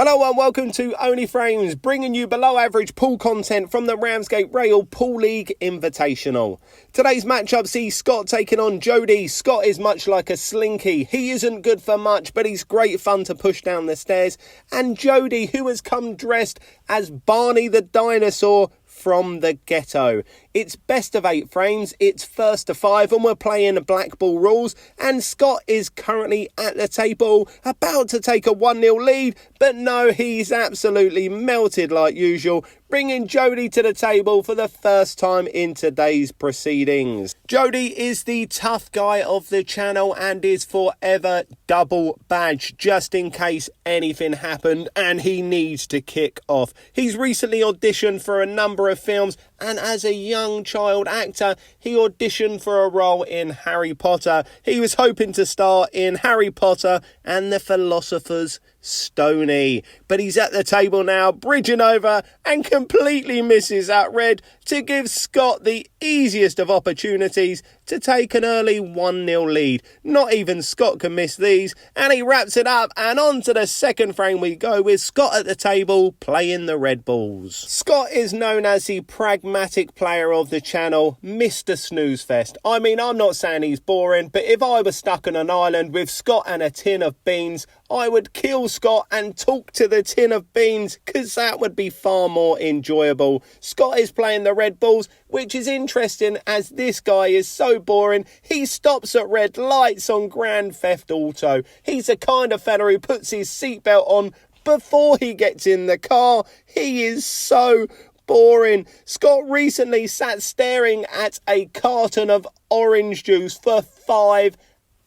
Hello and welcome to Only Frames, bringing you below average pool content from the Ramsgate Rail Pool League Invitational. Today's matchup sees Scott taking on Jodey. Scott is much like a slinky. He isn't good for much, but he's great fun to push down the stairs. And Jodey, who has come dressed as Barney the dinosaur from the ghetto. It's best of 8 frames, it's first to 5, and we're playing black ball rules. And Scott is currently at the table, about to take a 1-0 lead, but no, he's absolutely melted like usual, bringing Jodey to the table for the first time in today's proceedings. Jodey is the tough guy of the channel and is forever double badge, just in case anything happened and he needs to kick off. He's recently auditioned for a number of films, and as a young child actor, he auditioned for a role in Harry Potter. He was hoping to star in Harry Potter and the Philosopher's Stone, but he's at the table now, bridging over, and completely misses that red to give Scott the easiest of opportunities to take an early 1-0 lead. Not even Scott can miss these, and he wraps it up, and on to the second frame we go with Scott at the table playing the red balls. Scott is known as the pragmatic player of the channel, Mr. Snoozefest. I mean, I'm not saying he's boring, but if I was stuck on an island with Scott and a tin of beans, I would kill Scott and talk to the tin of beans, because that would be far more enjoyable. Scott is playing the red balls, which is interesting as this guy is so boring. He stops at red lights on Grand Theft Auto. He's the kind of fella who puts his seatbelt on before he gets in the car. He is so boring. Scott recently sat staring at a carton of orange juice for 5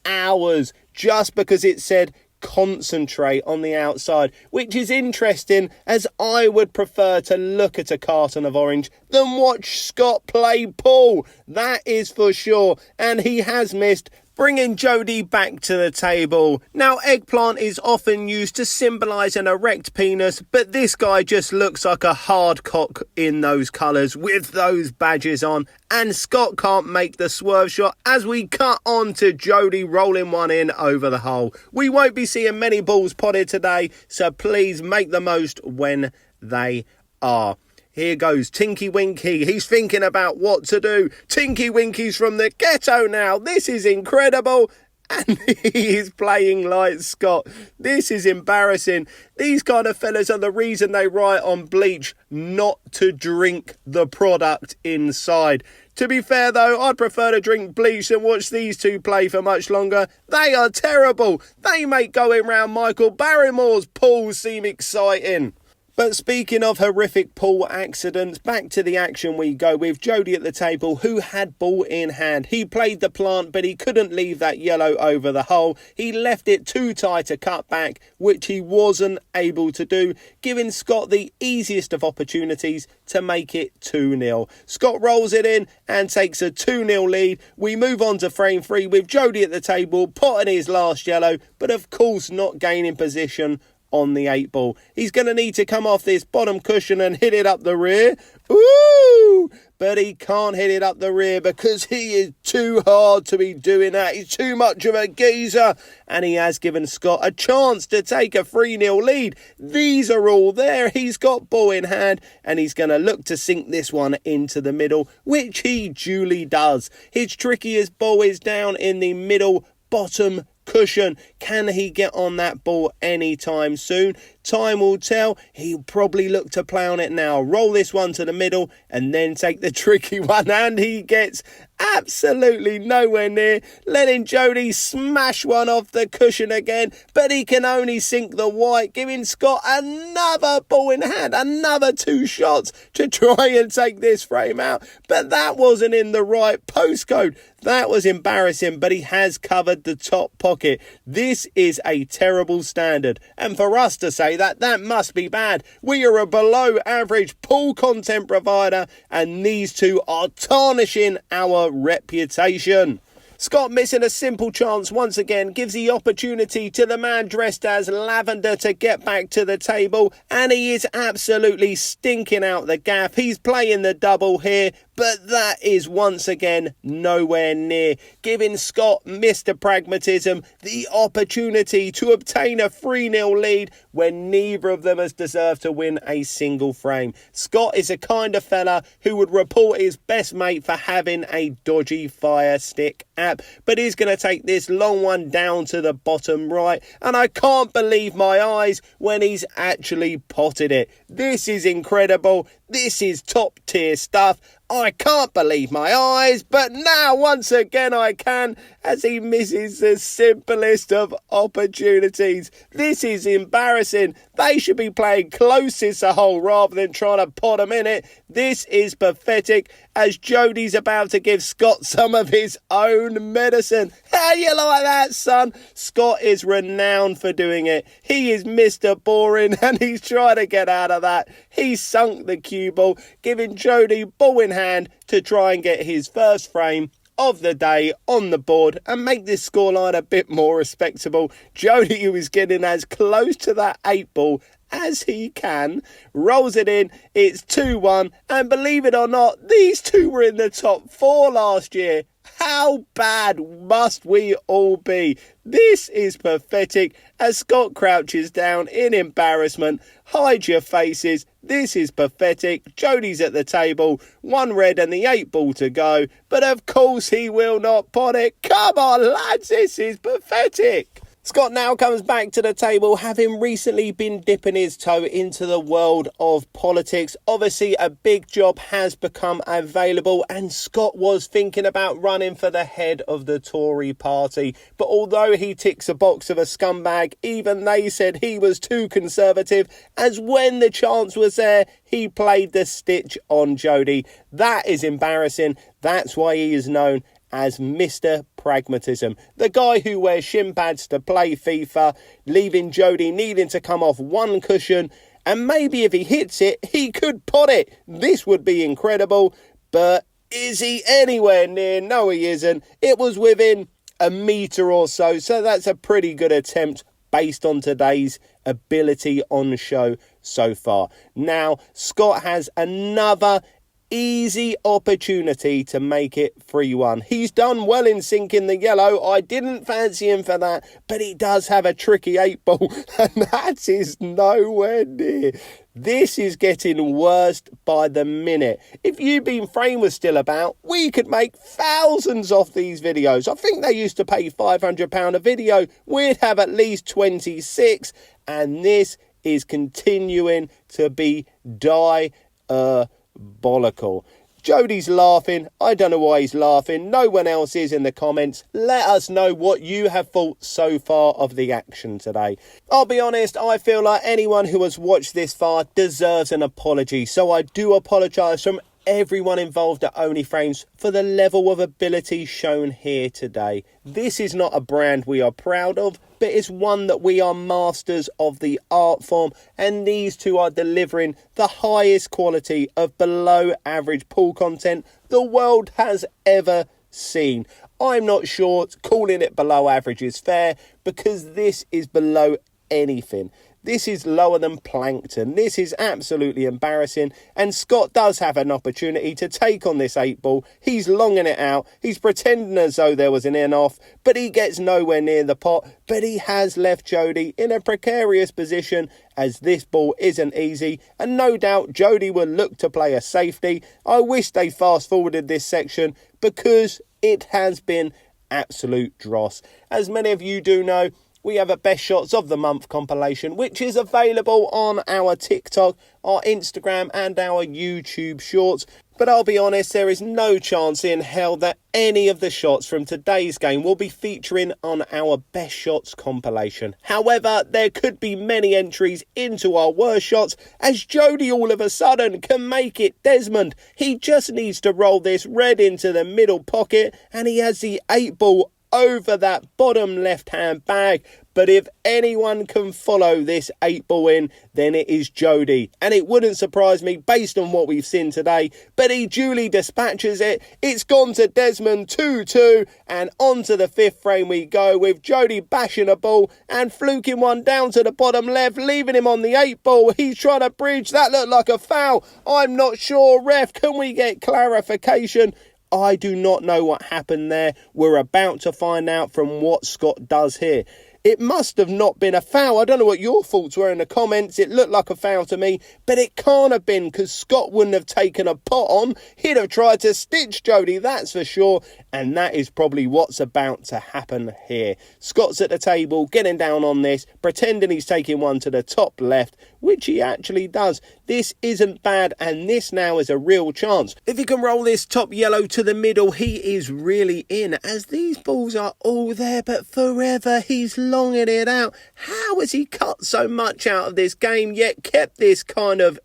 hours just because it said concentrate on the outside, which is interesting as I would prefer to look at a carton of orange than watch Scott play pool. That is for sure, and he has missed, bringing Jodey back to the table. Now, eggplant is often used to symbolise an erect penis, but this guy just looks like a hard cock in those colours with those badges on, and Scott can't make the swerve shot as we cut on to Jodey rolling one in over the hole. We won't be seeing many balls potted today, so please make the most when they are. Here goes Tinky Winky. He's thinking about what to do. Tinky Winky's from the ghetto now. This is incredible. And he is playing like Scott. This is embarrassing. These kind of fellas are the reason they write on bleach not to drink the product inside. To be fair though, I'd prefer to drink bleach than watch these two play for much longer. They are terrible. They make going round Michael Barrymore's pool seem exciting. But speaking of horrific pool accidents, back to the action we go with Jodey at the table, who had ball in hand. He played the plant, but he couldn't leave that yellow over the hole. He left it too tight to cut back, which he wasn't able to do, giving Scott the easiest of opportunities to make it 2-0. Scott rolls it in and takes a 2-0 lead. We move on to frame 3 with Jodey at the table, potting his last yellow, but of course not gaining position on the 8 ball. He's going to need to come off this bottom cushion and hit it up the rear. Ooh! But he can't hit it up the rear because he is too hard to be doing that. He's too much of a geezer. And he has given Scott a chance to take a 3-0 lead. These are all there. He's got ball in hand and he's going to look to sink this one into the middle, which he duly does. His trickiest ball is down in the middle bottom cushion. Can he get on that ball anytime soon? Time will tell. He'll probably look to play on it now. Roll this one to the middle and then take the tricky one, and he gets absolutely nowhere near, letting Jodey smash one off the cushion again, but he can only sink the white, giving Scott another ball in hand, another 2 shots to try and take this frame out, but that wasn't in the right postcode. That was embarrassing, but he has covered the top pocket. This is a terrible standard, and for us to say that must be bad. We are a below average pool content provider, and these two are tarnishing our reputation. Scott missing a simple chance once again gives the opportunity to the man dressed as Lavender to get back to the table, and he is absolutely stinking out the gaff. He's playing the double here, but that is once again nowhere near, giving Scott, Mr. Pragmatism, the opportunity to obtain a 3-0 lead when neither of them has deserved to win a single frame. Scott is a kind of fella who would report his best mate for having a dodgy fire stick app, but he's going to take this long one down to the bottom right, and I can't believe my eyes when he's actually potted it. This is incredible. This is top tier stuff. I can't believe my eyes, but now once again I can, as he misses the simplest of opportunities. This is embarrassing. They should be playing closest to hole rather than trying to pot them in it. This is pathetic, as Jodey's about to give Scott some of his own medicine. How you like that, son? Scott is renowned for doing it. He is Mr. Boring, and he's trying to get out of that. He sunk the cue ball, giving Jodey ball in hand to try and get his first frame of the day on the board and make this scoreline a bit more respectable. Jodey, who is getting as close to that 8 ball as he can, rolls it in. It's 2-1, and believe it or not, these two were in the top 4 last year. How bad must we all be? This is pathetic, as Scott crouches down in embarrassment. Hide your faces. This is pathetic. Jodey's at the table, 1 red and the 8 ball to go, but of course he will not pot it. Come on, lads, this is pathetic. Scott now comes back to the table, having recently been dipping his toe into the world of politics. Obviously, a big job has become available, and Scott was thinking about running for the head of the Tory party. But although he ticks a box of a scumbag, even they said he was too conservative, as when the chance was there, he played the stitch on Jodey. That is embarrassing. That's why he is known as Mr. Pragmatism, the guy who wears shin pads to play FIFA, leaving Jodey needing to come off 1 cushion, and maybe if he hits it, he could pot it. This would be incredible, but is he anywhere near? No, he isn't. It was within a metre or so, so that's a pretty good attempt based on today's ability on show so far. Now, Scott has another easy opportunity to make it 3-1. He's done well in sinking the yellow. I didn't fancy him for that, but he does have a tricky 8 ball, and that is nowhere near. This is getting worse by the minute. If You've Been Framed was still about, we could make thousands off these videos. I think they used to pay £500 a video. We'd have at least 26, and this is continuing to be diabolical. Jodey's laughing. I don't know why he's laughing. No one else is in the comments. Let us know what you have thought so far of the action today. I'll be honest, I feel like anyone who has watched this far deserves an apology. So I do apologise from everyone involved at Only Frames for the level of ability shown here today. This is not a brand we are proud of, but it's one that we are masters of the art form, and these two are delivering the highest quality of below average pool content the world has ever seen. I'm not sure calling it below average is fair, because this is below anything. This is lower than plankton. This is absolutely embarrassing. And Scott does have an opportunity to take on this 8 ball. He's longing it out. He's pretending as though there was an in off, but he gets nowhere near the pot. But he has left Jodey in a precarious position, as this ball isn't easy. And no doubt Jodey will look to play a safety. I wish they fast forwarded this section, because it has been absolute dross. As many of you do know, we have a Best Shots of the Month compilation, which is available on our TikTok, our Instagram and our YouTube shorts. But I'll be honest, there is no chance in hell that any of the shots from today's game will be featuring on our Best Shots compilation. However, there could be many entries into our worst shots, as Jodey all of a sudden can make it Desmond. He just needs to roll this red into the middle pocket, and he has the 8 ball over that bottom left-hand bag. But if anyone can follow this 8 ball in, then it is Jodey. And it wouldn't surprise me based on what we've seen today. But he duly dispatches it. It's gone to Desmond 2-2. And on to the 5th frame we go, with Jodey bashing a ball and fluking one down to the bottom left, leaving him on the 8 ball. He's trying to bridge. That looked like a foul. I'm not sure. Ref, can we get clarification? I do not know what happened there. We're about to find out from what Scott does here. It must have not been a foul. I don't know what your thoughts were in the comments. It looked like a foul to me, but it can't have been, because Scott wouldn't have taken a pot on. He'd have tried to stitch Jodey, that's for sure. And that is probably what's about to happen here. Scott's at the table, getting down on this, pretending he's taking one to the top left, which he actually does. This isn't bad, and this now is a real chance. If he can roll this top yellow to the middle, he is really in, as these balls are all there, but forever he's longing it out. How has he cut so much out of this game, yet kept this kind of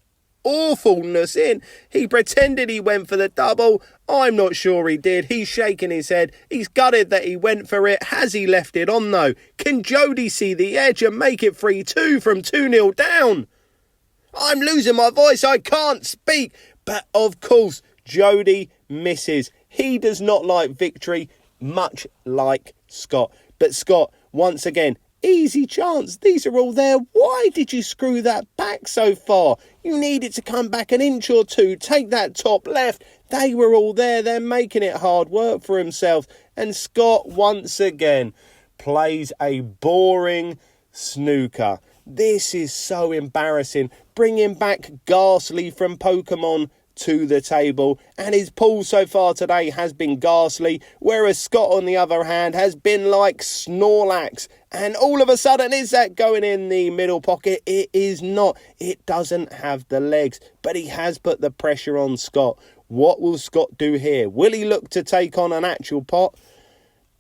awfulness in? He pretended he went for the double. I'm not sure he did. He's shaking his head. He's gutted that he went for it. Has he left it on though? Can Jodey see the edge and make it 3-2 from 2-0 down? I'm losing my voice. I can't speak. But of course, Jodey misses. He does not like victory, much like Scott. But Scott, once again, easy chance. These are all there. Why did you screw that back so far? You needed to come back an inch or two. Take that top left. They were all there. They're making it hard work for himself. And Scott, once again, plays a boring snooker. This is so embarrassing. Bringing back Ghastly from Pokemon to the table, and his pull so far today has been Ghastly, whereas Scott on the other hand has been like Snorlax. And all of a sudden, is that going in the middle pocket? It is not. It doesn't have the legs, but he has put the pressure on Scott. What will Scott do here? Will he look to take on an actual pot?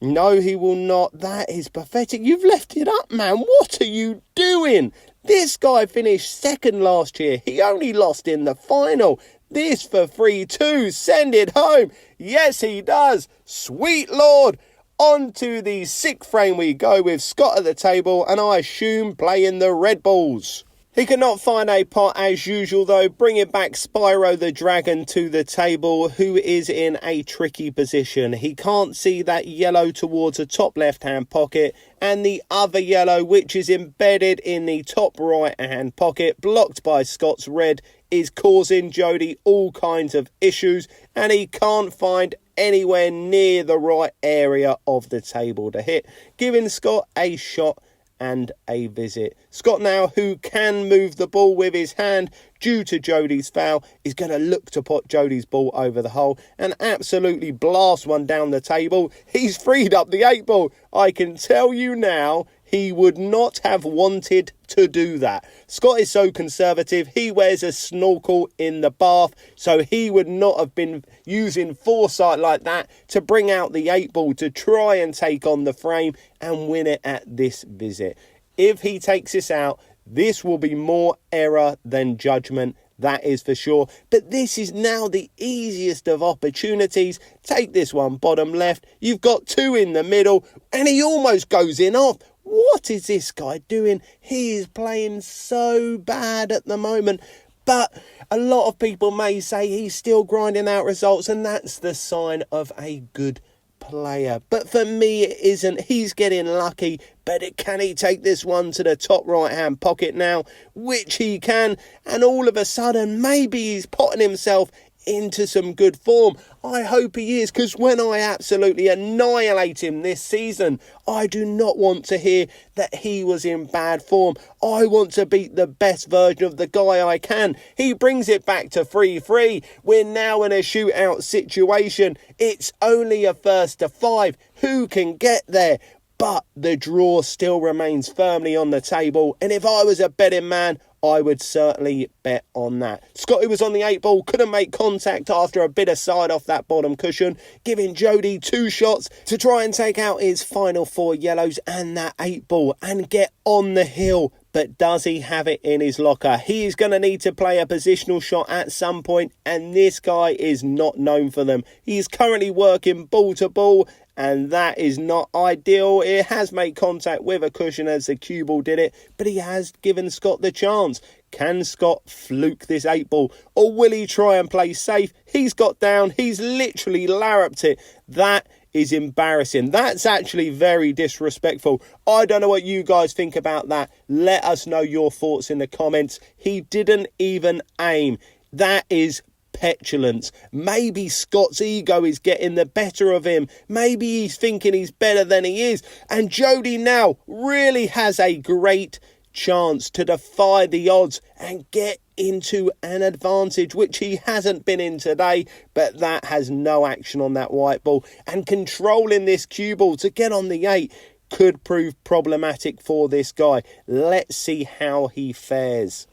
No, he will not. That is pathetic. You've left it up, man. What are you doing? This guy finished second last year. He only lost in the final. This for 3-2. Send it home. Yes, he does. Sweet Lord. On to the sixth frame we go, with Scott at the table, and I assume playing the red balls. He cannot find a pot as usual though, bringing back Spyro the Dragon to the table, who is in a tricky position. He can't see that yellow towards the top left hand pocket, and the other yellow, which is embedded in the top right hand pocket, blocked by Scott's red, is causing Jodey all kinds of issues, and he can't find anywhere near the right area of the table to hit, giving Scott a shot and a visit. Scott now, who can move the ball with his hand due to Jodey's foul, is going to look to put Jodey's ball over the hole and absolutely blast one down the table. He's freed up the 8 ball. I can tell you now, he would not have wanted to do that. Scott is so conservative. He wears a snorkel in the bath, so he would not have been using foresight like that to bring out the 8 ball to try and take on the frame and win it at this visit. If he takes this out, this will be more error than judgment. That is for sure. But this is now the easiest of opportunities. Take this one bottom left. You've got 2 in the middle, and he almost goes in off. What is this guy doing? He is playing so bad at the moment. But a lot of people may say he's still grinding out results, and that's the sign of a good player. But for me, it isn't. He's getting lucky. But can he take this one to the top right hand pocket now? Which he can. And all of a sudden, maybe he's potting himself into some good form. I hope he is, because when I absolutely annihilate him this season, I do not want to hear that he was in bad form. I want to beat the best version of the guy I can. He brings it back to 3-3. We're now in a shootout situation. It's only a first to 5. Who can get there? But the draw still remains firmly on the table, and if I was a betting man, I would certainly bet on that. Scotty was on the 8 ball, couldn't make contact after a bit of side off that bottom cushion, giving Jodey 2 shots to try and take out his final 4 yellows and that 8 ball and get on the hill. But does he have it in his locker? He is going to need to play a positional shot at some point, and this guy is not known for them. He is currently working ball to ball, and that is not ideal. It has made contact with a cushion as the cue ball did it, but he has given Scott the chance. Can Scott fluke this 8 ball, or will he try and play safe? He's got down. He's literally larruped it. That is embarrassing. That's actually very disrespectful. I don't know what you guys think about that. Let us know your thoughts in the comments. He didn't even aim. That is petulance. Maybe Scott's ego is getting the better of him. Maybe he's thinking he's better than he is. And Jodey now really has a great chance to defy the odds and get into an advantage, which he hasn't been in today, but that has no action on that white ball. And controlling this cue ball to get on the 8 could prove problematic for this guy. Let's see how he fares.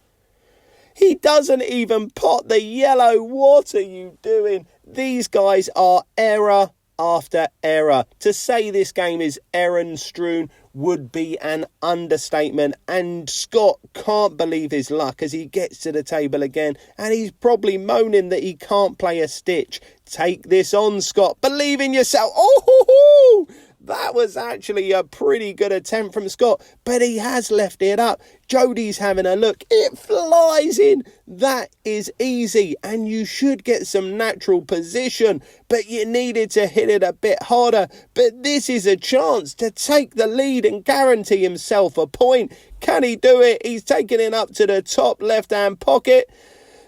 He doesn't even pot the yellow. What are you doing? These guys are error after error. To say this game is errand-strewn would be an understatement, and Scott can't believe his luck as he gets to the table again, and he's probably moaning that he can't play a stitch. Take this on, Scott. Believe in yourself. Oh, that was actually a pretty good attempt from Scott, but he has left it up. Jodey's having a look. It flies in. That is easy, and you should get some natural position, but you needed to hit it a bit harder. But this is a chance to take the lead and guarantee himself a point. Can he do it? He's taking it up to the top left-hand pocket.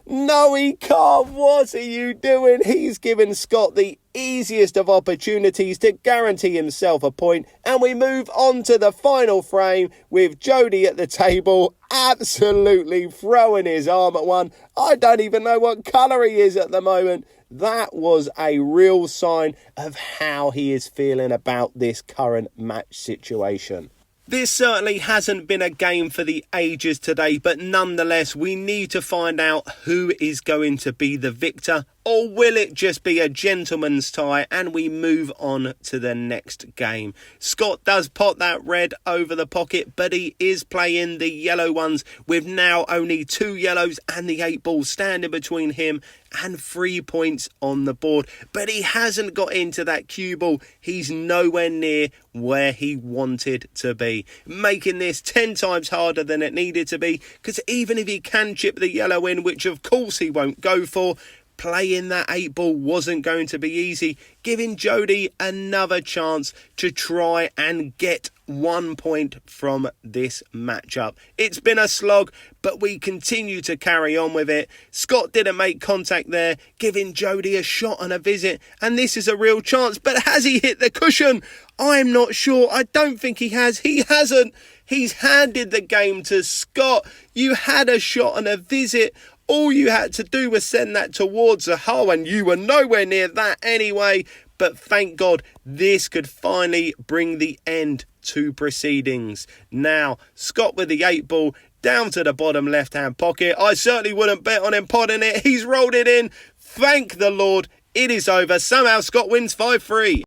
No, he can't. What are you doing? He's given Scott the easiest of opportunities to guarantee himself a point. And we move on to the final frame with Jodey at the table, absolutely throwing his arm at one. I don't even know what colour he is at the moment. That was a real sign of how he is feeling about this current match situation. This certainly hasn't been a game for the ages today, but nonetheless, we need to find out who is going to be the victor, or will it just be a gentleman's tie and we move on to the next game? Scott does pot that red over the pocket, but he is playing the yellow ones with now only 2 yellows and the 8 ball standing between him and 3 points on the board. But he hasn't got into that cue ball. He's nowhere near where he wanted to be, making this 10 times harder than it needed to be, because even if he can chip the yellow in, which of course he won't go for, playing that 8 ball wasn't going to be easy, giving Jodey another chance to try and get 1 point from this matchup. It's been a slog, but we continue to carry on with it. Scott didn't make contact there, giving Jodey a shot and a visit, and this is a real chance. But has he hit the cushion? I'm not sure. I don't think he has. He hasn't. He's handed the game to Scott. You had a shot and a visit. All you had to do was send that towards the hole, and you were nowhere near that anyway. But thank God, this could finally bring the end to proceedings. Now, Scott with the 8 ball down to the bottom left-hand pocket. I certainly wouldn't bet on him potting it. He's rolled it in. Thank the Lord. It is over. Somehow Scott wins 5-3.